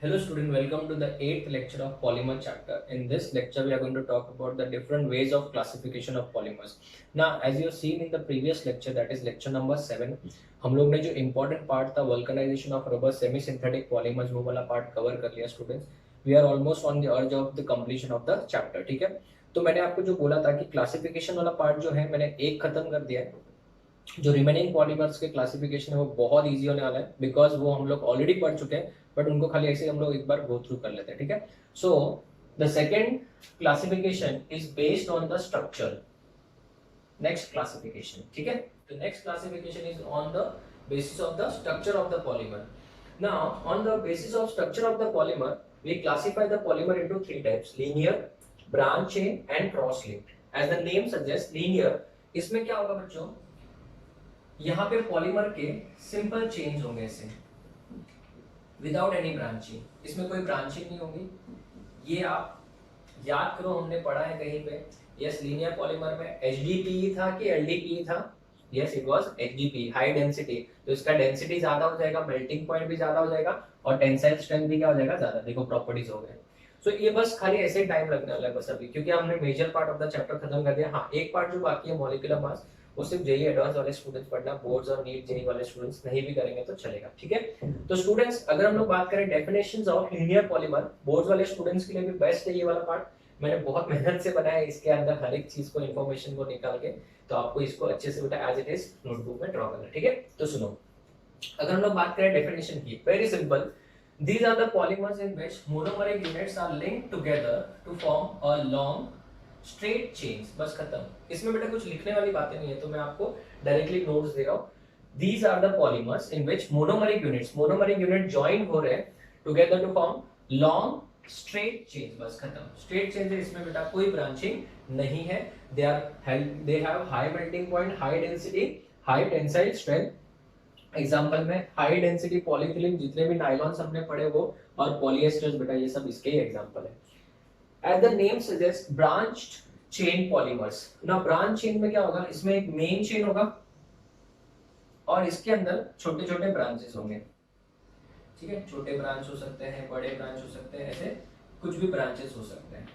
Hello student, welcome to the 8th lecture of polymer chapter. In this lecture, we are going to talk about the different ways of classification of polymers. Now, as you have seen in the previous lecture, that is lecture number 7, हम लोग ने जो important part था vulcanization of rubber semi-synthetic polymers वो वाला part cover कर लिया students. We are almost on the edge of the completion of the chapter, ठीक है? तो मैंने आपको जो बोला था कि classification वाला part जो है मैंने एक खत्म कर दिया है. जो रिमेनिंग पॉलीमर्स के क्लासिफिकेशन है वो बहुत इजी होने वाला है बिकॉज वो हम लोग ऑलरेडी पढ़ चुके हैं बट उनको खाली ऐसे हम लोग एक बार गो थ्रू कर लेते हैं. ठीक है. So the second classification is based on the structure. Next classification, ठीक है. The next classification is on the basis of the structure of the polymer. Now, on the basis of structure of the polymer, we classify the polymer into three types: linear, branch chain, and cross-linked. As the name suggests, linear. इसमें क्या होगा बच्चों? यहाँ पे polymer के simple change होंगे ऐसे without any branching. इसमें कोई ब्रांचिंग नहीं होगी. ये आप याद करो, हमने पढ़ा है कहीं पे. यस, लीनियर पॉलीमर में एचडीपी था कि एलडीपी था. Yes, it was HDP, high density. तो इसका डेंसिटी ज्यादा हो जाएगा, मेल्टिंग पॉइंट भी ज्यादा हो जाएगा और टेंसाइल स्ट्रेंथ भी क्या हो जाएगा, ज्यादा. देखो प्रॉपर्टीज हो गए. सो ये बस खाली ऐसे टाइम लगने वाला है बस अभी, क्योंकि हमने major part of the chapter खत्म कर दिया. हाँ, एक पार्ट जो बाकी है मॉलिक्यूलर मास, वो सिर्फ जेई एडवांस वाले स्टूडेंट्स पढ़ना. बोर्ड्स और नीट जेई वाले स्टूडेंट्स नहीं भी करेंगे तो चलेगा. ठीक है. तो स्टूडेंट्स, अगर हम लोग बात करें definitions of linear polymer, boards वाले स्टूडेंट्स के लिए भी बेस्ट है ये वाला पार्ट. मैंने बहुत मेहनत से बनाया है इसके अंदर हर एक चीज को, इन्फॉर्मेशन को निकाल के. तो आपको इसको अच्छे से बेटा एज इट इज नोटबुक में ड्रॉ करना. ठीक है. तो सुनो, अगर हम लोग बात करें डेफिनेशन की, very simple. These are the polymers in which monomeric units are linked together to form a long straight chains. बस खत्म. इसमें बेटा कुछ लिखने वाली बातें नहीं है, तो मैं आपको डायरेक्टली नोट्स दे रहा हूँ. These are the polymers in which monomeric unit join हो रहे हैं together to form long straight chains. बस खत्म. Straight chains है, इसमें बेटा कोई ब्रांचिंग नहीं है. They have high melting point, high density, high tensile strength. Example में हाई डेंसिटी पॉलीथिलीन, जितने भी नायलॉन्स हमने पढ़े वो, और पॉलिएस्टर्स बेटा ये सब इसके ही एग्जाम्पल है. As the name suggest, branched chain polymers. ना ब्रांच चेन में क्या होगा, इसमें एक मेन चेन होगा और इसके अंदर छोटे छोटे ब्रांचेस होंगे. ठीक है. छोटे ब्रांच हो सकते हैं, बड़े ब्रांच हो सकते हैं, ऐसे कुछ भी ब्रांचेस हो सकते हैं.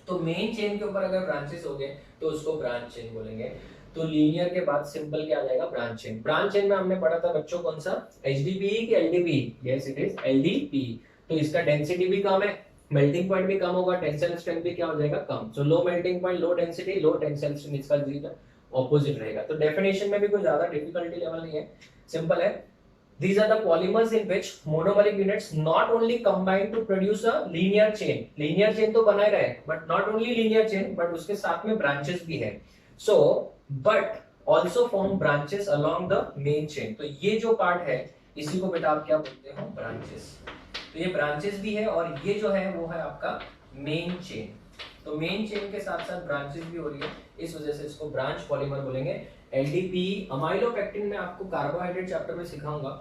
तो मेन चेन के ऊपर अगर ब्रांचेस हो गए तो उसको ब्रांच चेन बोलेंगे. तो लीनियर के बाद सिंपल क्या आ जाएगा, ब्रांच चेन. ब्रांच चेन में हमने पढ़ा था बच्चों कौन सा, एचडीपी कि LDP. Yes, it is LDP. तो इसका डेंसिटी भी कम है, मेल्टिंग पॉइंट भी कम होगा, टेंसाइल स्ट्रेंथ भी क्या हो जाएगा, कम. So low melting point, low density, low tensile strength, इसका ऑपोजिट रहेगा. तो डेफिनेशन में भी कोई ज्यादा डिफिकल्टी लेवल नहीं है, सिंपल है. These are the polymers in which monomeric units not only combine to produce a linear chain. Linear chain तो बना ही रहे, but not only linear chain, but उसके साथ में branches भी है. So, but also form branches along the main chain. तो ये जो part है, इसी को बेटा आप क्या बोलते हो, branches. तो ये branches भी है और ये जो है वो है आपका main chain. तो मेन चेन के साथ साथ ब्रांचेस भी हो रही है, इस वजह से इसको ब्रांच पॉलीमर बोलेंगे. एलडीपी, अमाइलोपेक्टिन में आपको कार्बोहाइड्रेट चैप्टर में सिखाऊंगा.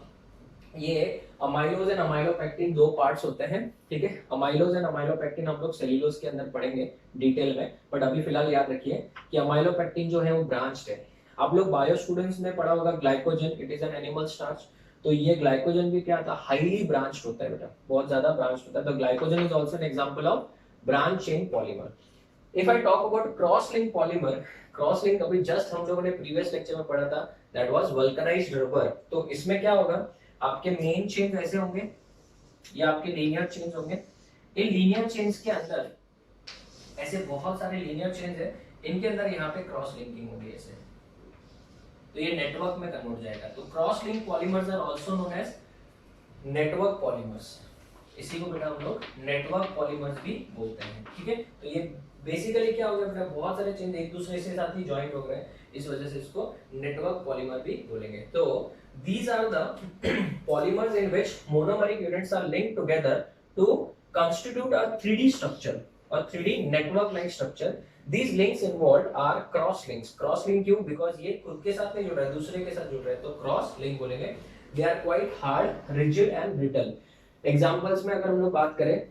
ये अमाइलोज एंड अमाइलोपेक्टिन दो पार्ट्स होते हैं. ठीक है. अमाइलोज एंड अमाइलोपेक्टिन हम लोग सेल्यूलोज के अंदर पढ़ेंगे डिटेल में, बट अभी फिलहाल याद रखिए कि अमाइलोपेक्टिन जो है वो ब्रांच्ड है. आप लोग बायो स्टूडेंट्स ने पढ़ा होगा glycogen, it is an animal starch. तो ये ग्लाइकोजन भी क्या था, हाईली ब्रांच्ड होता है बेटा, बहुत ज्यादा ब्रांच्ड होता है. तो glycogen is also an example of branch chain polymer. If I talk about cross link polymer, cross link अभी जस्ट हम लोगों ने प्रीवियस लेक्चर में पढ़ा था, दैट वाज वल्कनाइज्ड रबर. तो इसमें क्या होगा, आपके मेन चेन ऐसे होंगे, ये आपके लीनियर चेन्स होंगे. इन लीनियर चेन्स के अंदर ऐसे बहुत सारे लीनियर चेन्स है, इनके अंदर यहाँ पे क्रॉस लिंकिंग होगी ऐसे. तो ये नेटवर्क में कन्वर्ट हो जाएगा. तो cross link polymers are also known as network polymers. इसी को बेटा हम लोग नेटवर्क पॉलीमर्स भी बोलते हैं. ठीक है. तो ये बेसिकली क्या हो गया बेटा, बहुत सारे चेन एक दूसरे से साथ ही ज्वाइंट हो गए, इस वजह से इसको नेटवर्क पॉलीमर भी बोलेंगे. तो these are the polymers in which monomeric units are linked together to constitute a 3D structure or 3D network like structure. These links involved are cross links. Cross link क्यों, because ये खुद के साथ नहीं जुड़ रहा है, दूसरे के साथ जुड़ रहा है, तो cross link बोलेंगे. They are quite hard, rigid and brittle. Examples में अगर हम लोग बात करें,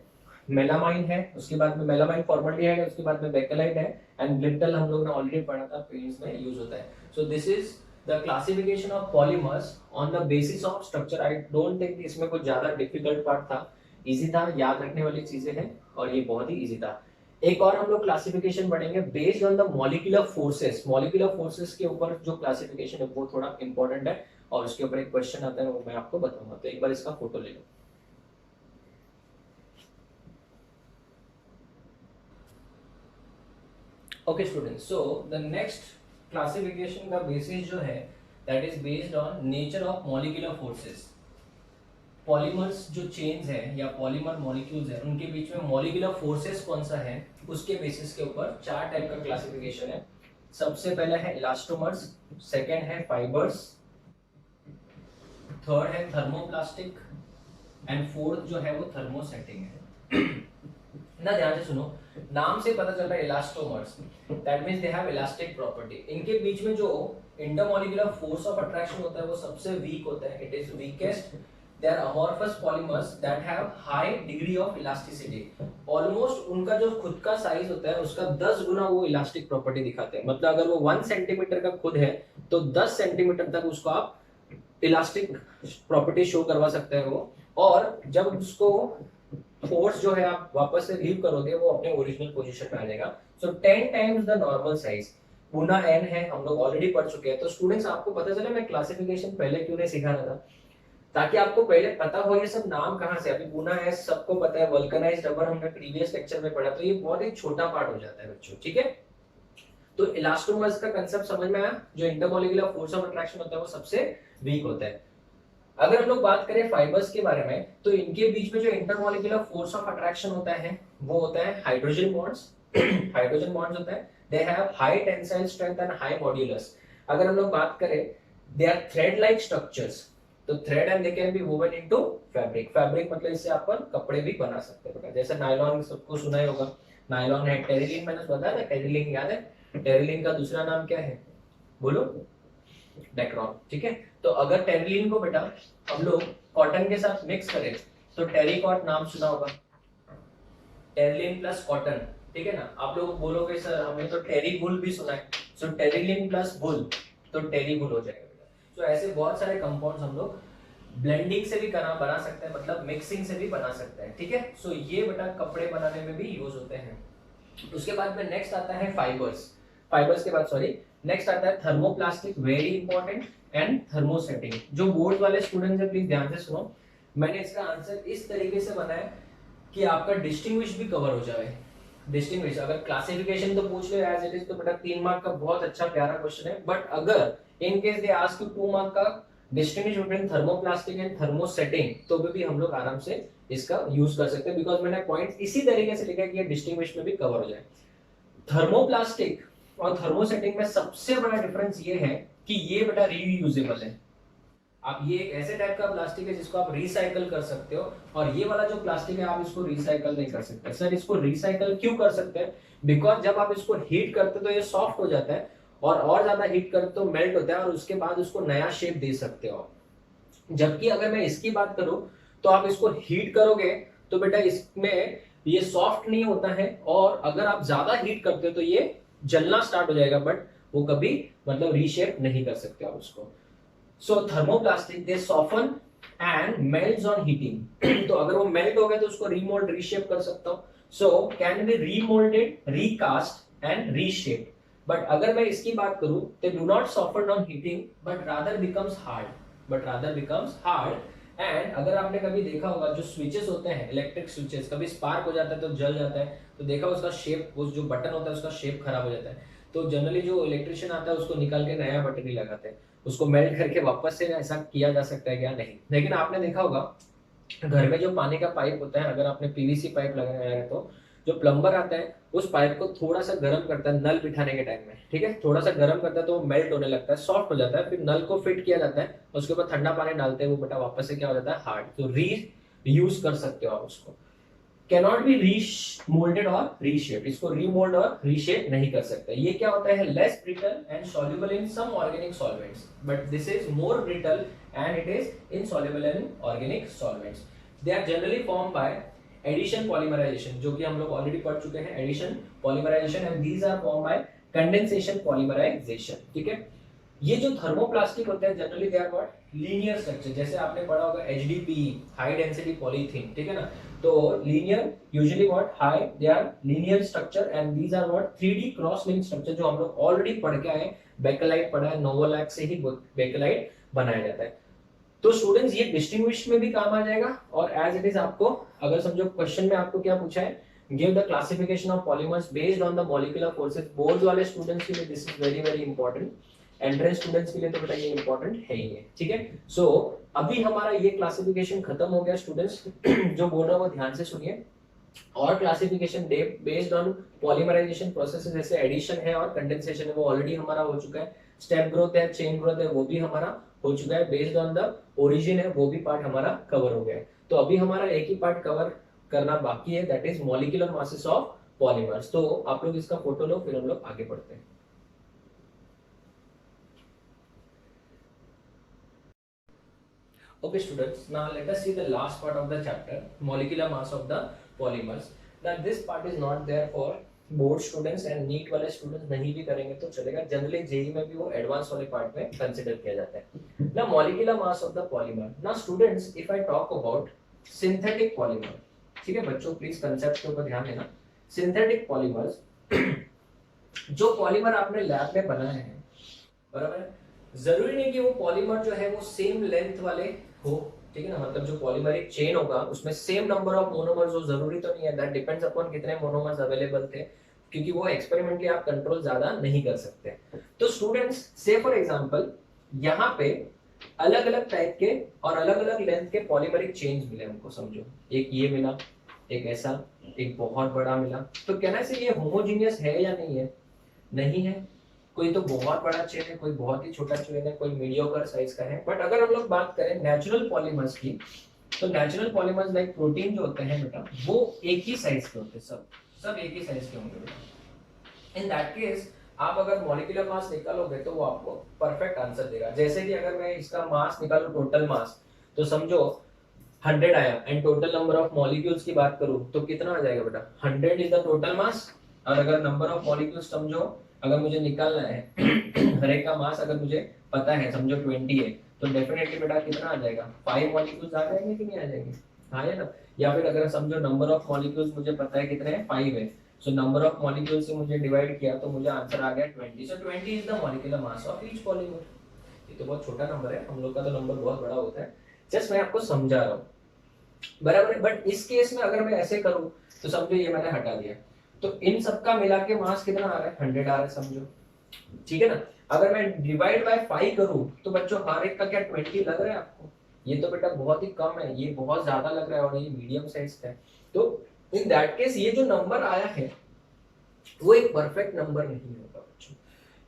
मेलामाइन है, उसके बाद में मेलामाइन फॉर्मल्डिहाइड है, उसके बाद में बेकेलाइट है, एंड ब्रिटल हम लोग ने ऑलरेडी पढ़ा था, पेंट्स में यूज होता है. So this is the classification of polymers on the basis of structure. I don't think इसमें कुछ ज्यादा डिफिकल्ट पार्ट था, इजी था, याद रखने वाली चीजें हैं और ये बहुत ही इजी था। एक और हम लोग क्लासिफिकेशन पढ़ेंगे based on the molecular forces. Molecular forces के ऊपर जो क्लासिफिकेशन है वो थोड़ा इंपॉर्टेंट है और उसके ऊपर एक क्वेश्चन आता है वो मैं आपको बताऊंगा। तो एक बार इसका फोटो ले लो। Okay students, so the next classification का बेसिस जो है that is based on nature of molecular forces. Polymers जो चेन्स है या पॉलीमर मॉलिक्यूल्स है उनके बीच में मॉलिक्यूलर फोर्सेस कौन सा है उसके बेसिस के ऊपर चार टाइप का क्लासिफिकेशन है। सबसे पहला है इलास्टोमर्स, सेकंड है फाइबर्स, थर्ड है थर्मोप्लास्टिक एंड फोर्थ जो है वो थर्मोसेटिंग है। ना ध्यान से सुनो, नाम से पता चल रहा है elastomers, that means they have elastic property. इनके बीच में जो इंटरमॉलिक्यूलर फोर्स ऑफ अट्रैक्शन होता है वो सबसे वीक होता है, it is weakest. They are amorphous polymers that have high degree of elasticity. Almost उनका जो खुद का साइज होता है उसका 10 गुना वो इलास्टिक प्रॉपर्टी दिखाते हैं। मतलब अगर वो 1 सेंटीमीटर का खुद है तो 10 सेंटीमीटर तक उसको आप इलास्टिक प्रॉपर्टी शो करवा सकते हैं वो। और जब उसको फोर्स जो है आप वापस से लीव करोगे वो अपने ओरिजिनल पोजीशन में आ जाएगा। सो 10 times the normal size Guna n है, हम लोग ऑलरेडी पढ़ चुके हैं। तो स्टूडेंट्स आपको पता चला मैं क्लासिफिकेशन पहले क्यों नहीं सिखा रहा था, ताकि आपको पहले पता हो ये सब नाम कहां से। अभी गुना एस सबको पता है, वल्कनाइज्ड रबर हमने प्रीवियस लेक्चर में पढ़ा, तो ये बहुत ही छोटा पार्ट हो जाता है बच्चों, ठीक है। तो इलास्टोमर्स का कांसेप्ट समझ में आया, जो इंटरमॉलिक्यूलर फोर्स ऑफ अट्रैक्शन होता है वो सबसे वीक होता है। अगर हम लोग बात करें फाइबर्स के बारे में तो इनके बीच में जो इंटरमॉलिक्यूलर फोर्स ऑफ अट्रैक्शन होता है वो होता है हाइड्रोजन बॉन्ड्स। हाइड्रोजन बॉन्ड्स होता है, they have high tensile strength and high modulus. अगर हम लोग बात करें they are thread like structures, तो thread and they can be woven into fabric. Fabric मतलब इससे अपन कपड़े भी बना सकते हैं, जैसे नायलॉन सबको सुना ही होगा, नायलॉन है। टेरिलिन मैंने बताया था, टेरिलिन याद है? टेरिलिन का दूसरा नाम क्या है बोलो? डेक्रॉन, ठीक है। तो अगर टेरिलिन को बेटा हम लोग कॉटन के साथ मिक्स करें तो टेरिकॉट नाम सुना होगा, टेरिलिन प्लस कॉटन, ठीक है ना। आप लोग बोलोगे सर हमने तो टेरी वुल भी सुना है, सो टेरिलिन प्लस वुल तो टेरी वुल हो जाएगा बेटा। तो ऐसे बहुत सारे कंपाउंड्स हम लोग ब्लेंडिंग से भी बना सकते हैं, मतलब मिक्सिंग से भी बना सकते हैं, ठीक है। सो ये बेटा कपड़े बनाने में भी यूज होते हैं। उसके बाद में नेक्स्ट आता है फाइबर्स। फाइबर्स के बाद सॉरी नेक्स्ट आता है thermoplastic, very important, and thermosetting. जो बोर्ड वाले स्टूडेंट्स हैं प्लीज ध्यान से सुनो, मैंने इसका आंसर इस तरीके से बनाया कि आपका डिस्टिंग्विश भी कवर हो जाए। डिस्टिंग्विश अगर क्लासिफिकेशन तो पूछ ले एज इट इज तो बेटा 3 मार्क का बहुत अच्छा प्यारा क्वेश्चन है, बट अगर in case they ask you 2 mark का distinguish between thermoplastic and thermosetting तो भी हम लोग आराम से इसका यूज कर सकते हैं, बिकॉज मैंने पॉइंट इसी तरीके से लिखा है कि ये डिस्टिंग्विश में भी कवर हो जाए। थर्मोप्लास्टिक और थर्मोसेटिंग में सबसे बड़ा डिफरेंस ये है कि ये बेटा रीयूजेबल है। आप ये एक ऐसे टाइप का प्लास्टिक है जिसको आप रिसाइकल कर सकते हो, और ये वाला जो प्लास्टिक है आप इसको रिसाइकल नहीं कर सकते। सर इसको रिसाइकल क्यों कर सकते हैं? बिकॉज जब आप इसको हीट करते हो तो ये सॉफ्ट हो जाता है, और ज्यादा हीट करते तो मेल्ट होता है, और उसके बाद उसको नया शेप दे सकते हो। जबकि अगर मैं इसकी बात करूं तो आप इसको हीट करोगे तो बेटा इसमें ये सॉफ्ट नहीं होता है, और अगर आप ज्यादा हीट करते हो तो ये जलना स्टार्ट हो जाएगा, बट वो कभी मतलब रीशेप नहीं कर सकते आप उसको। So thermoplastic they soften and melts on heating. तो अगर वो मेल्ट हो गए तो उसको रीमोल्ड रीशेप कर सकता हूं। So can be remoulded, recast and reshape. But अगर मैं इसकी बात करूं they do not soften on heating but rather becomes hard. And अगर आपने कभी देखा होगा जो स्विचेस होते हैं, इलेक्ट्रिक स्विचेस, कभी स्पार्क हो जाता है तो जल जाता है, तो देखा उसका शेप, वो जो बटन होता है उसका शेप खराब हो जाता है, तो जनरली जो इलेक्ट्रिशियन आता है उसको निकाल के नया बटन ही लगाते हैं, उसको मेल्ट करके वापस से ऐसा किया जा सकता है क्या? नहीं। लेकिन आपने देखा होगा घर में जो पानी का पाइप होता है, अगर आपने पीवीसी पाइप लगाया है तो जो प्लम्बर आता है उस पाइप को थोड़ा सा गर्म करता है नल बिठाने के टाइम में, ठीक है, थोड़ा सा गर्म करता है तो वो मेल्ट होने लगता है, सॉफ्ट हो जाता है, फिर नल को फिट किया जाता है, उसके ऊपर ठंडा पानी डालते हैं, वो बेटा वापस से क्या हो जाता है? हार्ड। तो री यूज कर सकते हो आप उसको। कैनॉट बी रीमोल्डेड और रीशेप्ड, इसको रीमोल्ड और रीशेप नहीं कर सकते। ये क्या होता है? Less brittle and soluble in some organic solvents, but this is more brittle and it is insoluble in organic solvents. They are generally form by addition polymerisation, जो कि हम लोग ऑलरेडी पढ़ चुके हैं, addition polymerisation, and these are form by condensation polymerisation, ठीक है। ये जो थर्मोप्लास्टिक होते हैं generally they are what linear structure, जैसे आपने पढ़ा होगा एचडीपी हाई डेंसिटी पॉलीथीन, ठीक है ना। तो linear usually what high they are linear structure and these are what 3D cross link structure, जो हम लोग ऑलरेडी पढ़ के आए, बेकेलाइट पढ़ा है, नोवोलैक से ही बेकेलाइट बनाया जाता है। तो स्टूडेंट्स ये डिस्टिंग्विश में भी काम आ जाएगा, और एज इट इज आपको अगर समझो क्वेश्चन में आपको क्या पूछा है, give the classification of polymers based on the molecular forces, board वाले स्टूडेंट्स के लिए this is very very important, entrance students के लिए तो बेटा ये इंपॉर्टेंट है ही है, ठीक है। सो अभी हमारा ये क्लासिफिकेशन खत्म हो गया स्टूडेंट्स। जो बोल रहा हूँ वो ध्यान से सुनिए। और classification based on polymerisation process जैसे एडिशन है और कंडेंसेशन है वो ऑलरेडी हमारा हो चुका है, स्टेप ग्रोथ है, चेन ग्रोथ है, वो भी हमारा हो चुका है, बेस्ड ऑन द ओरिजिन है वो भी पार्ट हमारा कवर हो गया है। तो अभी हमारा एक ही पार्ट कवर करना बाकी है, that is molecular masses of polymers. तो आप लोग इसका फोटो लो, फिर हम लोग आगे बढ़ते हैं। Okay students, now let us see the last part of the chapter, molecular mass of the polymers. Now this part is not there for board students and NEET वाले students नहीं भी करेंगे तो चलेगा, जनरली जेई में भी वो advance वाले पार्ट में कंसिडर किया जाता है। Now molecular mass of the polymer. Now students, if I talk about synthetic polymer, ठीक है बच्चों प्लीज कंसेप्ट के ऊपर ध्यान देना। सिंथेटिक पॉलीमर्स, जो पॉलीमर आपने लैब में बनाए हैं, बराबर है, जरूरी नहीं कि वो पॉलीमर जो है वो सेम लेंथ वाले हो, ठीक है ना, मतलब जो पॉलीमरिक चेन होगा उसमें सेम नंबर ऑफ मोनोमर्स हो, जरूरी तो नहीं है, दैट डिपेंड्स अपॉन कितने मोनोमर्स अवेलेबल थे, क्योंकि वो एक्सपेरिमेंटली आप कंट्रोल ज्यादा नहीं कर सकते। तो स्टूडेंट्स से फॉर एग्जांपल यहाँ पे अलग अलग टाइप के और अलग अलग लेंथ के पॉलीमरिक चेन्स मिले हमको, समझो एक ये मिला, एक ऐसा, एक बहुत बड़ा मिला, तो कहना से ये होमोजीनियस है या नहीं है? नहीं है, कोई तो बहुत बड़ा चेन है, कोई बहुत ही छोटा चेन है, कोई मीडियोकर साइज का है। बट अगर हम लोग बात करें नेचुरल पॉलीमर्स की, तो नेचुरल पॉलीमर्स लाइक प्रोटीन जो होते हैं बेटा वो एक ही साइज के होते हैं, सब एक ही साइज के होंगे बेटा। इन दैट केस आप अगर मॉलिक्यूलर मास निकालोगे तो वो आपको परफेक्ट आंसर देगा। जैसे कि अगर मैं इसका मास निकालूं टोटल मास, तो समझो 100 आया, and total number of molecules की बात करूं तो कितना आ जाएगा बेटा, 100 इज द टोटल मास। और अगर नंबर ऑफ मॉलिक्यूल्स समझो अगर मुझे निकालना है हर एक का मास अगर मुझे पता है, समझो 20 है, तो डेफिनेटली बेटा कितना आ जाएगा, 5 मॉलिक्यूल्स आ जाएंगे कि नहीं आ जाएंगे? हाँ है ना। या फिर अगर समझो नंबर ऑफ मॉलिक्यूल्स मुझे पता है कितने हैं, 5 है, सो नंबर ऑफ मॉलिक्यूल्स से मुझे डिवाइड किया तो मुझे आंसर आ गया 20। सो 20 is the molecular mass of each polymer. ये तो बहुत छोटा नंबर है, हम लोग का तो नंबर बहुत बड़ा होता है, जस्ट मैं आपको समझा रहा हूँ, बराबर है। बट इस केस में अगर मैं ऐसे करूं तो समझो ये मैंने हटा दिया, तो इन सबका मिला के मास कितना आ रहा है, 100 आ रहा है, समझो, ठीक है ना। अगर मैं डिवाइड बाय 5 करूं तो बच्चों हर एक का क्या 20 लग रहा है आपको? ये तो बेटा बहुत ही कम है, ये बहुत ज्यादा लग रहा है और ये मीडियम साइज का है। तो इन दैट केस ये जो नंबर आया है वो एक परफेक्ट नंबर नहीं होगा बच्चों।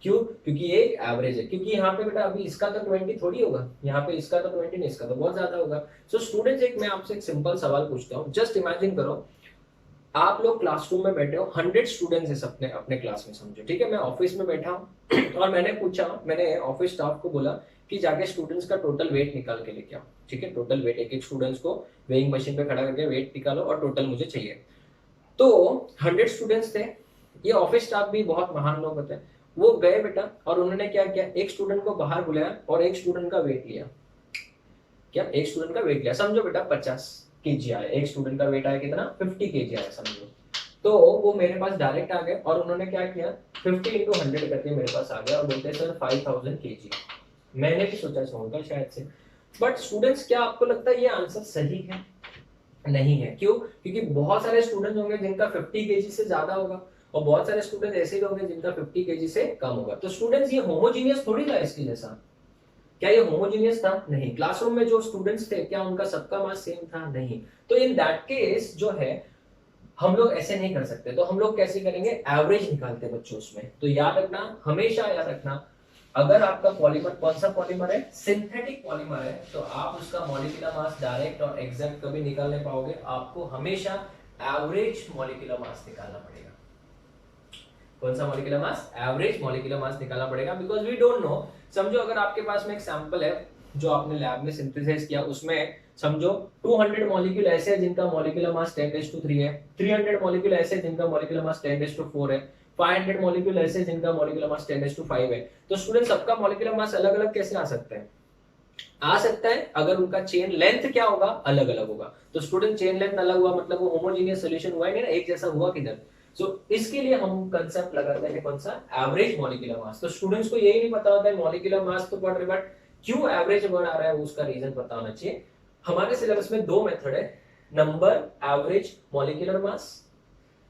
क्यों? क्योंकि ये एक एवरेज है, क्योंकि यहाँ पे बेटा अभी इसका तो 20 थोड़ी होगा, यहाँ पे इसका तो 20 नहीं, इसका तो बहुत ज्यादा होगा। सो स्टूडेंट्स एक मैं आपसे एक सिंपल सवाल पूछता हूँ, जस्ट इमेजिन करो आप लोग क्लासरूम में बैठे हो, 100 स्टूडेंट्स हैं अपने अपने क्लास में, समझो, ठीक है। मैं ऑफिस में बैठा हूँ और मैंने ऑफिस स्टाफ को बोला कि जाके स्टूडेंट्स का टोटल वेट निकाल के लेके आओ, ठीक है। टोटल वेट एक एक स्टूडेंट्स को वेइंग मशीन पे खड़ा करके वेट निकालो और टोटल मुझे चाहिए। तो 100 स्टूडेंट्स थे, ये ऑफिस स्टाफ भी बहुत महान लोग होते हैं, वो गए बेटा और उन्होंने क्या किया, एक स्टूडेंट को बाहर बुलाया और एक स्टूडेंट का वेट लिया। क्या? एक स्टूडेंट का वेट लिया, समझो बेटा 50 केजी आया, एक स्टूडेंट का वेट आया कितना, 50 केजी आया, समझो। तो वो मेरे पास डायरेक्ट आ गए और उन्होंने क्या किया, 50 into 100 करके मेरे पास आ गया और बोलते हैं सर 5000 केजी। मैंने भी सोचा होगा शायद से, बट स्टूडेंट्स क्या आपको लगता है ये आंसर सही है? नहीं है। क्यों? क्योंकि बहुत सारे स्टूडेंट्स होंगे जिनका 50 केजी से ज्यादा होगा और बहुत सारे स्टूडेंट ऐसे भी होंगे जिनका 50 केजी से कम होगा। तो स्टूडेंट्स ये होमोजीनियस थोड़ी था इसके जैसा। क्या ये होमोजीनियस था? नहीं। क्लासरूम में जो स्टूडेंट्स थे क्या उनका सबका मास सेम था? नहीं। तो इन दैट केस जो है हम लोग ऐसे नहीं कर सकते, तो हम लोग कैसे करेंगे, एवरेज निकालते बच्चों उसमें। तो याद रखना, हमेशा याद रखना, अगर आपका पॉलीमर कौन सा पॉलीमर है, सिंथेटिक पॉलीमर है, तो आप उसका मॉलिक्यूलर मास डायरेक्ट और एग्जैक्ट कभी निकाल नहीं पाओगे, आपको हमेशा एवरेज मॉलिक्यूलर मास निकालना पड़ेगा। कौन सा मॉलिक्यूलर मास? एवरेज मॉलिक्यूलर मास निकालना पड़ेगा, बिकॉज वी डोंट नो। समझो अगर आपके पास में एक सैंपल है जो आपने लैब में सिंथेसाइज किया, उसमें समझो 200 मॉलिक्यूल ऐसे हैं जिनका मॉलिक्यूलर मास 10⁻³ है, 300 मॉलिक्यूल ऐसे हैं जिनका मॉलिक्यूलर मास 10⁻4 है, 500 मॉलिक्यूल ऐसे जिनका मॉलिक्यूलर मास 10⁵ है। तो स्टूडेंट सबका मॉलिक्यूलर मास अलग अलग कैसे आ सकता है? आ सकता है अगर उनका चेन लेंथ क्या होगा, अलग अलग होगा। तो स्टूडेंट चेन लेंथ अलग हुआ मतलब वो होमोजेनियस सॉल्यूशन हुआ ही नहीं ना, एक जैसा हुआ किधर। सो इसके लिए हम कंसेप्ट लगाते हैं कौन सा, एवरेज मॉलिक्यूलर मास। तो स्टूडेंट्स को यही नहीं पता होता है मॉलिक्यूलर मास तो पढ़ रहे, बट क्यों एवरेज वर्ड आ रहा है उसका रीजन पता होना चाहिए। हमारे सिलेबस में दो मेथड है, number average molecular mass,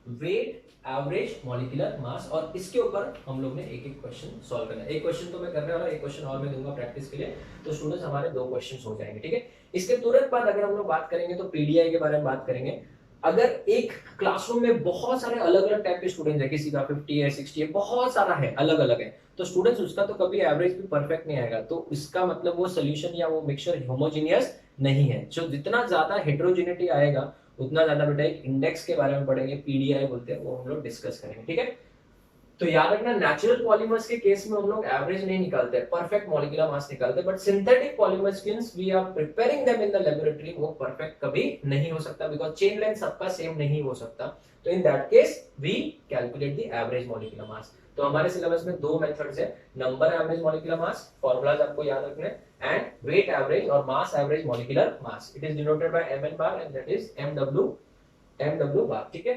weight average molecular mass, और इसके ऊपर हम लोग ने एक एक क्वेश्चन सॉल्व करना है। एक क्वेश्चन तो मैं करने वाला, एक क्वेश्चन और मैं दूंगा प्रैक्टिस के लिए, तो स्टूडेंट्स हमारे दो क्वेश्चंस हो जाएंगे, ठीक है। इसके तुरंत बाद अगर हम लोग बात करेंगे तो पीडीआई के बारे में बात करेंगे। अगर एक क्लासरूम में बहुत सारे अलग अलग टाइप के स्टूडेंट्स है, किसी का 50 है 60 है, बहुत सारा है, अलग अलग है, तो स्टूडेंट्स उसका तो कभी एवरेज भी परफेक्ट नहीं आएगा। तो इसका मतलब वो सोल्यूशन या वो मिक्सचर होमोजेनियस नहीं है। जो जितना ज्यादा हेटेरोजेनिटी आएगा उतना ज्यादा बेटा एक इंडेक्स के बारे में पढ़ेंगे, पीडीआई बोलते हैं, वो हम लोग डिस्कस करेंगे, ठीक है। तो याद रखना नेचुरल पॉलीमर्स के केस में हम लोग एवरेज नहीं निकालते, परफेक्ट मॉलिक्यूलर मास निकालते, but synthetic polymers since we are preparing them in the laboratory, वो परफेक्ट कभी नहीं हो सकता, बिकॉज़ चेन लेंथ सबका सेम नहीं हो सकता। तो in that case we calculate the average molecular mass. तो हमारे सिलेबस में दो मेथड्स है, number average molecular mass, formulas आपको याद रखने, एंड वेट एवरेज और mass average molecular mass. It is denoted by mn bar and that is mw bar, ठीक है।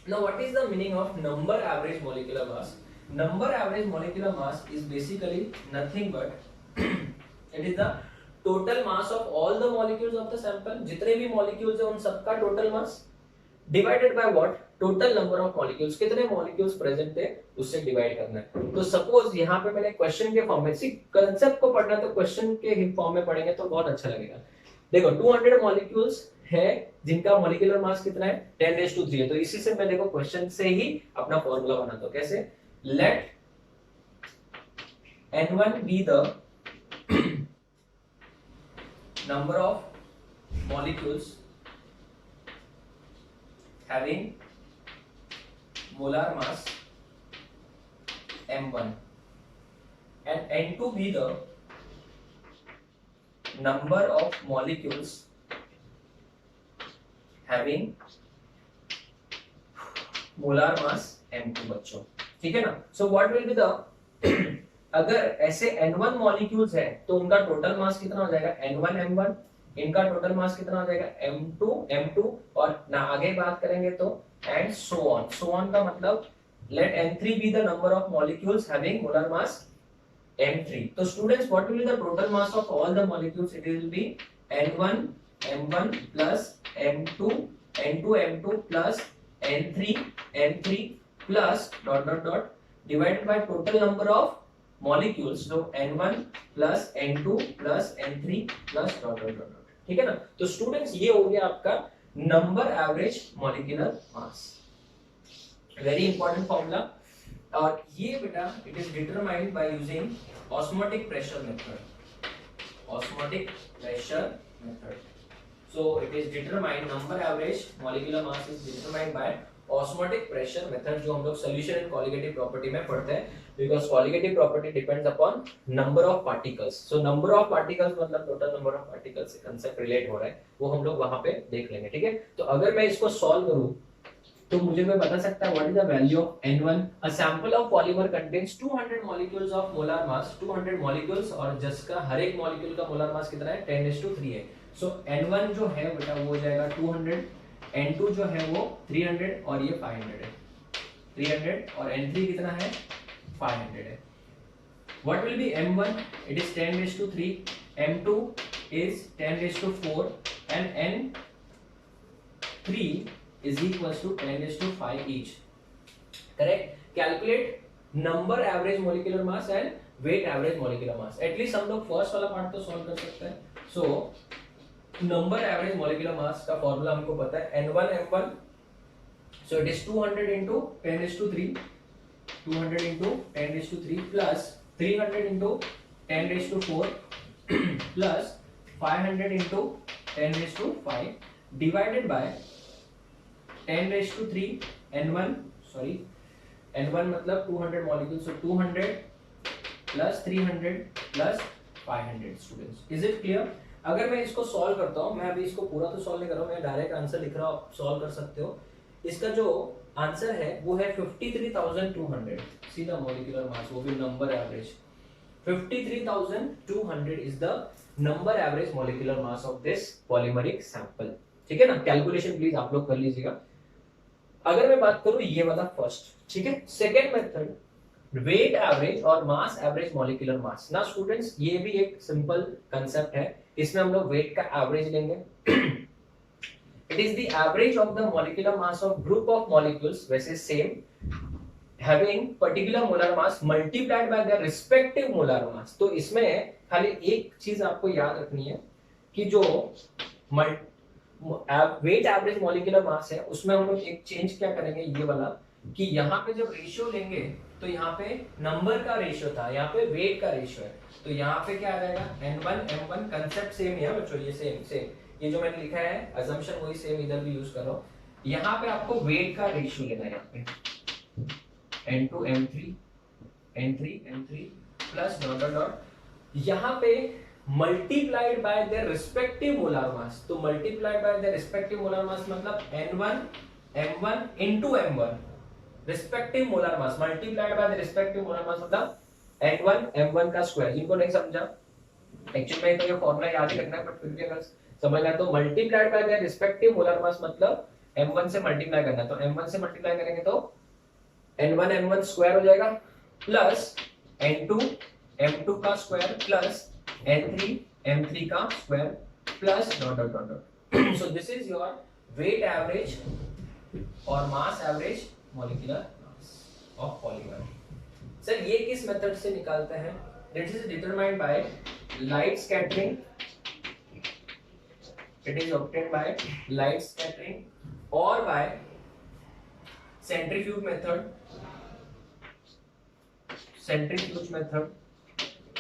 Now what is the meaning of number average molecular mass? Number average molecular mass is basically nothing but it is the total mass of all the molecules of the sample, जितने भी molecules है उन सबका total mass divided by what, total number of molecules, कितने molecules present थे उससे divide करना है। तो सपोज यहाँ पे मैंने क्वेश्चन के फॉर्म में, सी कंसेप्ट को पढ़ना तो क्वेश्चन के फॉर्म में पढ़ेंगे तो बहुत अच्छा लगेगा। देखो 200 मॉलिक्यूल्स है जिनका मॉलिक्यूलर मास कितना है 10⁵ है। तो इसी से मैं देखो क्वेश्चन से ही अपना फॉर्मूला बनाता हूं, कैसे, let n1 be the number of molecules having molar mass m1 and n2 be the number of molecules having molar mass m2 बच्चों, ठीक है ना। So what will be the अगर ऐसे n1 मॉलिक्यूल्स है तो उनका टोटल मास कितना हो जाएगा, n1 m1, इनका टोटल मास कितना हो जाएगा m2 m2, और ना आगे बात करेंगे तो एंड सो ऑन का मतलब let n3 be the number of molecules having molar mass m3। तो students what will be the total mass of all the molecules, it will be n1 m1 plus m2 n2 m2 plus n3 m3 plus dot dot dot divided by total number of molecules, जो n1 plus n2 plus n3 plus dot dot dot, ठीक है ना। तो students ये हो गया आपका number average molecular मास, very important formula. और ये बेटा it is determined by using osmotic pressure method, osmotic pressure method. So it is determined, number average molecular mass is determined by osmotic pressure method, जो हम लोग solution and colligative property में पढ़ते हैं, because colligative property depends upon number of particles. So number of particles मतलब total number of particles से concept relate हो रहा है, वो हम लोग वहाँ पे देख लेंगे, ठीक है। तो अगर मैं इसको solve करूँ तो मुझे कोई बता सकता है what is the value of n1? A sample of polymer contains 200 molecules of molar mass, 200 molecules, और जिसका हर एक molecule का molar mass कितना है 10⁵ है। सो n1 जो है बेटा वो हो जाएगा 200, n2 जो है वो 300 और ये 500 है, 300, और n3 कितना है 500 है। What will be m1? It is 10⁵, m2 is 10⁴, and n3 is equals to 10⁵ each. Correct? Calculate number average molecular mass and weight average molecular mass. At least हम लोग फर्स्ट वाला पार्ट तो सॉल्व कर सकते हैं। सो नंबर एवरेज मॉलिक्यूलर मास का formula हमको पता है n1 m1, so it is 200 into 10⁵, 200 into 10⁵, plus 300 into 10⁴, plus 500 into 10⁵, divided by 10⁵ n1, sorry n1 मतलब 200 molecule, so 200 plus 300 plus 500 students. Is it clear? अगर मैं इसको सॉल्व करता हूँ, मैं अभी इसको पूरा तो सॉल्व नहीं कर रहा हूँ, मैं डायरेक्ट आंसर लिख रहा हूँ, आप सॉल्व कर सकते हो। इसका जो आंसर है वो है 53,200, सीधा मॉलिक्यूलर मास, वो भी number average 53,200 is the number average molecular mass of this polymeric sample. ठीक है ना, कैलकुलेशन प्लीज आप लोग कर लीजिएगा। अगर मैं बात करूं ये वाला फर्स्ट, ठीक है, सेकेंड मेथड वेट एवरेज और मास एवरेज मॉलिक्यूलर मास। ना स्टूडेंट्स ये भी एक सिंपल कंसेप्ट है, इसमें हम लोग वेट का एवरेज लेंगे। It is the average of the molecular mass of group of molecules वैसे same having particular molar mass multiplied by their respective molar mass. तो इसमें खाली एक चीज आपको याद रखनी है कि जो वेट एवरेज मॉलिक्यूलर मास है उसमें हम लोग एक चेंज क्या करेंगे, ये वाला कि यहाँ पे जब रेशियो लेंगे तो यहाँ पे नंबर का रेशियो था, यहाँ पे वेट का रेशियो है, तो यहाँ पे क्या आ जाएगा n1 m1। कंसेप्ट सेम ही है बच्चों, ये सेम ये जो मैंने लिखा है अजम्पशन वही सेम इधर भी यूज कर रहा हूँ। यहाँ पे आपको वेट का रेशियो लेना है, यहाँ पे n2 m3 plus dot dot dot, यहाँ पे multiplied by their respective molar mass. तो multiplied by their respective molar mass मतलब n1 m1 into m1 respective molar mass multiplied by the respective molar mass मतलब n1 m1 का square. जिनको नहीं समझा actually में तो ये फॉर्मूला याद ही रखना है, बट फिर भी अगर समझना तो multiplied by the respective molar mass मतलब m1 से मल्टीप्लाई करना, तो m1 से मल्टीप्लाई करेंगे तो n1 m1 स्क्वायर हो जाएगा प्लस n2 m2 का स्क्वायर प्लस n3 m3 का square plus dot dot dot. So this is your weight average और mass average molecular mass of polymer. Sir ये किस मेथड से निकालते हैं? This is determined by light scattering, it is obtained by light scattering और by centrifuge method,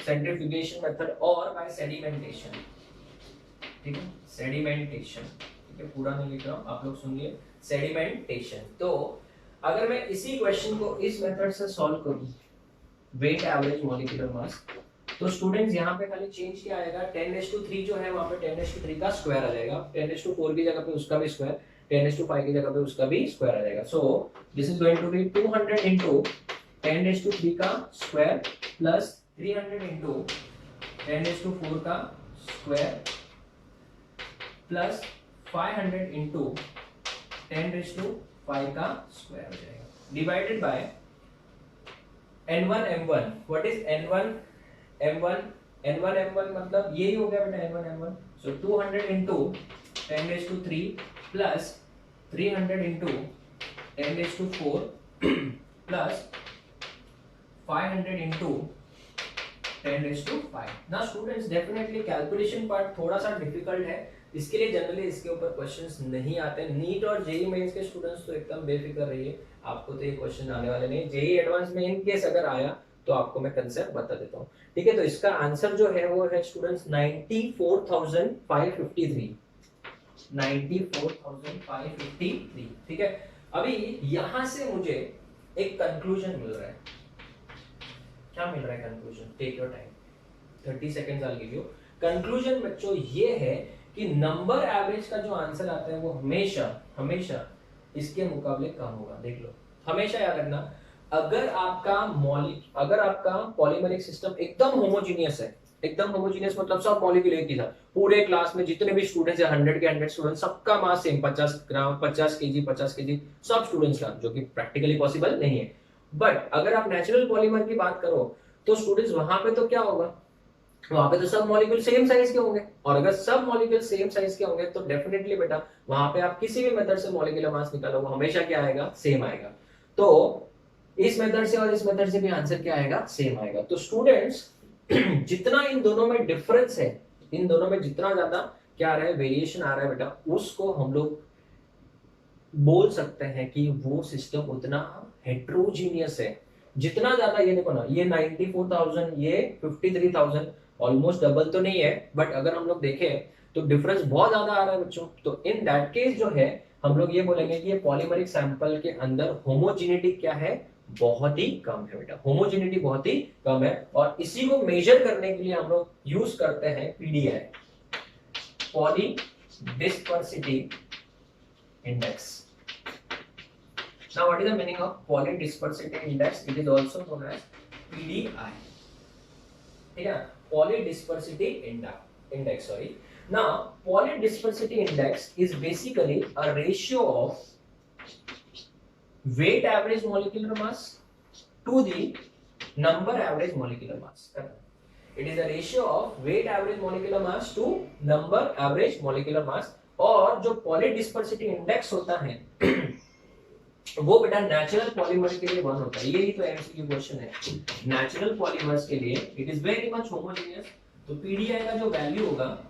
centrifugation method और by sedimentation. ठीक है, सेडिमेंटेशन, ठीक है, पूरा नहीं लिख रहा हूं, आप लोग सुनिए, सेडिमेंटेशन। तो अगर मैं इसी क्वेश्चन को इस मेथड से सॉल्व करूं वेट एवरेज मॉलिक्यूलर मास, तो स्टूडेंट्स यहाँ पे खाली चेंज क्या आएगा, 10⁻³ जो है वहां पे 10⁻³ का स्क्वायर आ जाएगा, 10⁻4 की जगह पे उसका भी स्क्वायर, 10⁻5 की जगह पे उसका भी स्क्वायर आ जाएगा। So this is going to be 200 into 10⁻³ का स्क्वायर प्लस 300 into 10⁻4 का स्क्वायर प्लस 500 into 10⁻5 का स्क्वायर हो जाएगा, divided by n1 m1। What is n1 m1? n1 m1 मतलब यही हो गया बेटा n1 m1। सो 200 into 10⁻³ plus 300 into 10⁻4 plus 500 into 10⁻5। ना स्टूडेंट्स डेफिनेटली कैलकुलेशन पार्ट थोड़ा सा डिफिकल्ट है, इसके लिए जनरली इसके ऊपर क्वेश्चंस नहीं आते। नीट और जेई मेंस के स्टूडेंट्स तो एकदम बेफिक्र रहिए, आपको तो ये क्वेश्चन आने वाले नहीं। जेई एडवांस में इन केस अगर आया तो आपको मैं कंसेप्ट बता देता हूँ। ठीक है, तो इसका आंसर जो है वो है स्टूडेंट्स 94,553, 94,553। ठीक है, अभी यहां से मुझे एक कंक्लूजन मिल रहा है। क्या मिल रहा है conclusion? Take your time, 30 seconds I give you. Conclusion बच्चों ये है कि नंबर एवरेज का जो आंसर आता है वो हमेशा इसके मुकाबले कम होगा। देख लो, हमेशा याद रखना, अगर आपका पॉलीमरिक सिस्टम एकदम होमोजीनियस है, एकदम होमोजीनियस मतलब सब मॉलिक्यूल एक ही था, पूरे क्लास में जितने भी स्टूडेंट्स है 100 के 100 स्टूडेंट, सबका मास सेम 50 ग्राम 50 केजी सब स्टूडेंट्स का, जो कि प्रैक्टिकली पॉसिबल नहीं है। बट अगर आप नेचुरल पॉलीमर की बात करो तो स्टूडेंट्स वहां पे तो क्या होगा, वहां पे तो सब मॉलिक्यूल सेम साइज के होंगे, और अगर सब मॉलिक्यूल सेम साइज के होंगे तो डेफिनेटली बेटा वहां पे आप किसी भी मेथड से मॉलिक्यूलर मास निकालो वो हमेशा क्या आएगा, सेम आएगा। तो इस मेथड से और इस मेथड से भी आंसर क्या आएगा, सेम आएगा। तो स्टूडेंट्स जितना इन दोनों में डिफरेंस है, इन दोनों में जितना ज्यादा क्या आ रहा है, वेरिएशन आ रहा है बेटा, उसको हम लोग बोल सकते हैं कि वो सिस्टम उतना हेट्रोजीनियस है। जितना ज्यादा, ये देखो ना, ये 94,000 ये 53,000, ऑलमोस्ट डबल तो नहीं है, बट अगर हम लोग देखें तो डिफरेंस बहुत ज्यादा आ रहा है बच्चों। तो इन दैट केस जो है हम लोग ये बोलेंगे कि ये पॉलीमरिक सैंपल के अंदर होमोजेनिटी क्या है, बहुत ही कम है बेटा, होमोजेनिटी बहुत ही कम है। और इसी को मेजर करने के लिए हम लोग यूज करते हैं PDI, polydispersity index. Now what is the meaning of polydispersity index? It is also known as PDI. ठीक है, polydispersity index sorry. Now polydispersity index is basically a ratio of weight average molecular mass to the number average molecular mass. It is a ratio of weight average molecular mass to number average molecular mass. और जो polydispersity index होता है वो बेटा natural polymer के लिए 1 होता है. यही तो एमसीक्यू क्वेश्चन है. नेचुरल पॉलीमर्स के लिए it is very much homogeneous. तो पीडीआई का जो वैल्यू होगा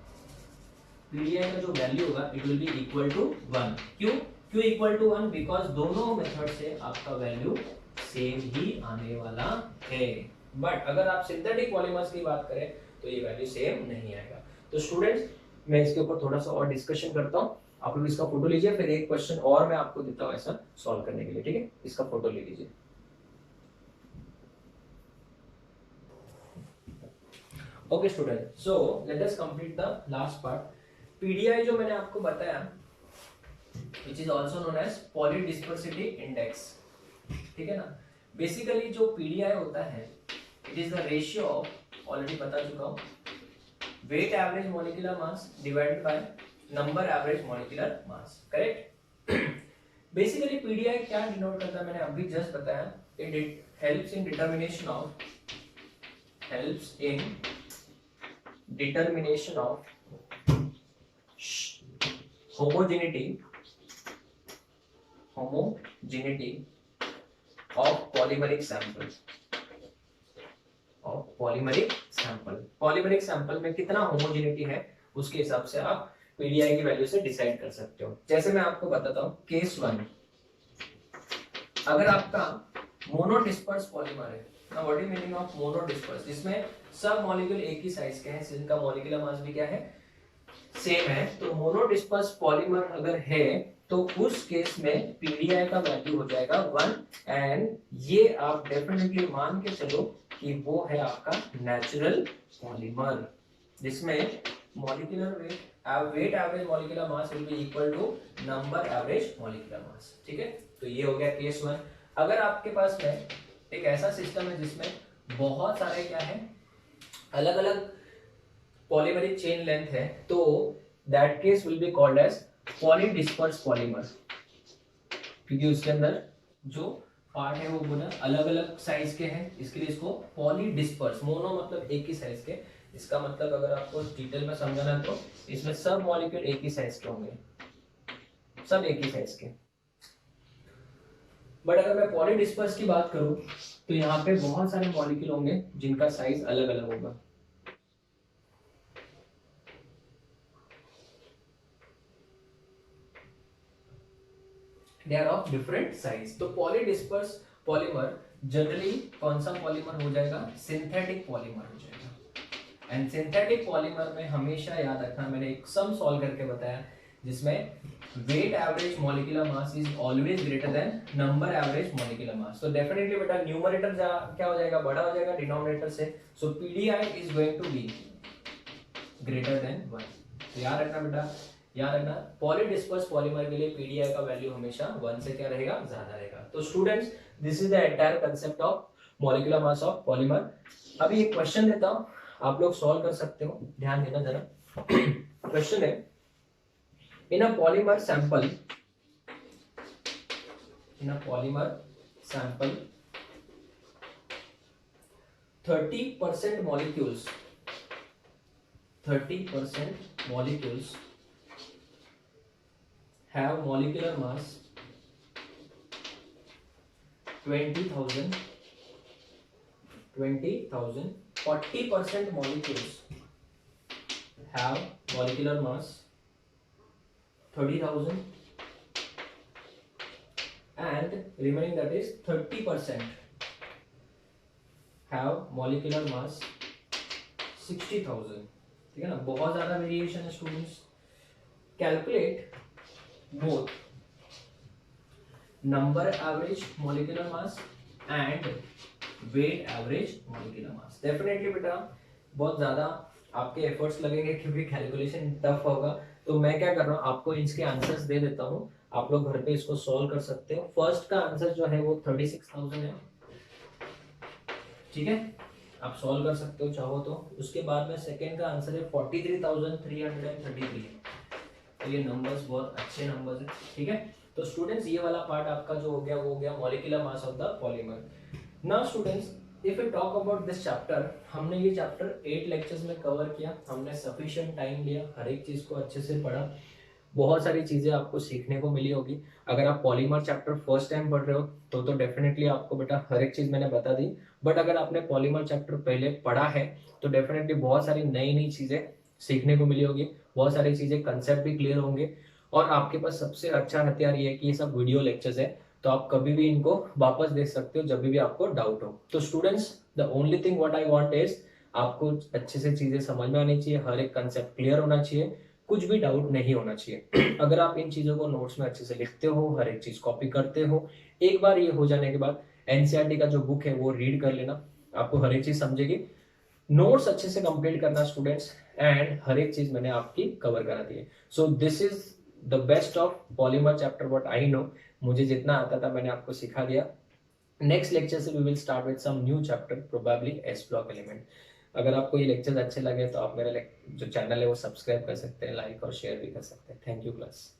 it will be equal to 1. क्यों इक्वल टू 1? बिकॉज दोनों मेथड से आपका वैल्यू सेम ही आने वाला है. बट अगर आप सिंथेटिक पॉलीमर्स की बात करें तो ये वैल्यू सेम नहीं आएगा. तो स्टूडेंट्स मैं इसके ऊपर थोड़ा सा और डिस्कशन करता हूँ. आप लोग इसका फोटो लीजिए, फिर एक क्वेश्चन और मैं आपको देता हूँ ऐसा सॉल्व करने के लिए. ठीक है, इसका फोटो ले लीजिए. Okay student, so let us complete the last part. PDI जो मैंने आपको बताया which is also known as polydispersity index. ठीक है ना. बेसिकली जो पीडीआई होता है it is the ratio of, already बता चुका हूँ, weight average molecular mass divided by number average molecular mass. Correct. Basically PDI क्या डिनोट करता है मैंने अभी जस्ट बताया. It helps in determination of homogeneity of polymeric sample. polymeric sample में कितना होमोजेनिटी है उसके हिसाब से आप पीडीआई की वैल्यू से डिसाइड कर सकते हो. जैसे मैं आपको बताता हूँ केस 1. अगर आपका मोनोडिस्पर्स पॉलीमर है. Now what is meaning of monodisperse? जिसमें सब मॉलिक्यूल एक ही साइज के हैं, जिनका मॉलिक्यूलर मास भी क्या है, सेम है. तो मोनोडिस्पर्स पॉलीमर अगर है तो उस केस में पीडीआई का वैल्यू हो जाएगा 1. एंड ये आप डेफिनेटली मान के चलो कि वो है आपका नेचुरल पॉलीमर, जिसमें molecular weight average molecular mass will be equal to number average molecular mass. ठीक है, तो ये हो गया केस 1. अगर आपके पास में एक ऐसा सिस्टम है जिसमें बहुत सारे क्या है, अलग अलग पॉलीमरिक चेन लेंथ है, तो that case will be called as polydisperse polymer. क्योंकि उसके अंदर जो पार्ट है वो बोला अलग अलग साइज के हैं, इसके लिए इसको पॉलीडिस्पर्स. मोनो मतलब एक ही साइज के. इसका मतलब अगर आपको डिटेल में समझना है तो इसमें सब मॉलिक्यूल एक ही साइज के होंगे, सब एक ही साइज के. बट अगर मैं पॉलीडिस्पर्स की बात करूं तो यहाँ पे बहुत सारे मॉलिक्यूल होंगे जिनका साइज अलग अलग होगा. They are of different size. तो पॉलीडिस्पर्स पॉलीमर जनरली कौन सा पॉलीमर हो जाएगा, सिंथेटिक पॉलीमर हो जाएगा. एंड सिंथेटिक पॉलीमर में हमेशा याद रखना, मैंने एक सम सॉल्व करके बताया जिसमें weight average molecular mass is always greater than number average molecular mass. तो डेफिनेटली बेटा न्यूमरेटर क्या हो जाएगा, बड़ा हो जाएगा डिनोमिनेटर से. So PDI is going to be greater than 1. तो याद रखना बेटा, याद रखना पॉलीडिस्पर्स पॉलीमर के लिए पीडीआई का वैल्यू हमेशा 1 से क्या रहेगा, ज्यादा रहेगा. तो students this is the entire concept of molecular mass of polymer. अभी एक क्वेश्चन देता हूं, आप लोग सॉल्व कर सकते हो, ध्यान देना जरा. क्वेश्चन है, in a polymer sample 30% molecules have molecular mass 20,000. 40% molecules have molecular mass 30,000 and remaining that is 30% have molecular mass 60,000. ठीक है ना, बहुत ज्यादा वेरिएशन है students. Calculate both number average molecular mass and weight average molecular mass. Definitely बेटा बहुत ज्यादा आपके एफर्ट्स लगेंगे क्योंकि कैलकुलेशन टफ होगा। तो मैं क्या कर रहा हूँ, आपको इसके आंसर्स दे देता हूँ, आप लोग घर पे इसको सॉल्व कर सकते हो। फर्स्ट का आंसर जो है वो 36,000 है, ठीक है, आप सॉल्व कर सकते हो चाहो तो। उसके बाद में सेकेंड का आंसर है 43,333 है। तो ये नंबर्स बहुत अच्छे नंबर्स हैं, ठीक है। तो स्टूडेंट्स ये वाला पार्ट आपका जो हो गया वो हो गया molecular mass of the polymer. Now students if you talk about this chapter, हमने ये चैप्टर 8 लेक्चर्स में कवर किया, हमने सफिशिएंट टाइम लिया, हर एक चीज को अच्छे से पढ़ा, बहुत सारी चीजें आपको सीखने को मिली होगी। अगर आप पॉलीमर चैप्टर फर्स्ट टाइम पढ़ रहे हो तो डेफिनेटली आपको बेटा हर एक चीज मैंने बता दी। बट अगर आपने पॉलीमर चैप्टर पहले पढ़ा है तो डेफिनेटली बहुत सारी नई नई चीजें सीखने को मिली होगी, बहुत सारी चीजें कंसेप्ट भी क्लियर होंगे। और आपके पास सबसे अच्छा हथियार ये है कि ये सब वीडियो लेक्चर्स है, तो आप कभी भी इनको वापस देख सकते हो जब भी आपको डाउट हो। तो students the only thing what I want is आपको अच्छे से चीजें समझ में आनी चाहिए, हर एक कंसेप्ट क्लियर होना चाहिए, कुछ भी डाउट नहीं होना चाहिए। अगर आप इन चीजों को नोट्स में अच्छे से लिखते हो, हर एक चीज कॉपी करते हो, एक बार ये हो जाने के बाद एनसीईआरटी का जो बुक है वो रीड कर लेना, आपको हर एक चीज समझेगी। नोट्स अच्छे से कंप्लीट करना स्टूडेंट्स, एंड हर एक चीज मैंने आपकी कवर करा दी है। So this is the best of polymer chapter what I know, मुझे जितना आता था मैंने आपको सिखा दिया। नेक्स्ट लेक्चर से we will start with some new chapter, probably S block element. अगर आपको ये लेक्चर्स अच्छे लगे तो आप मेरा जो चैनल है वो सब्सक्राइब कर सकते हैं, लाइक और शेयर भी कर सकते हैं। Thank you class.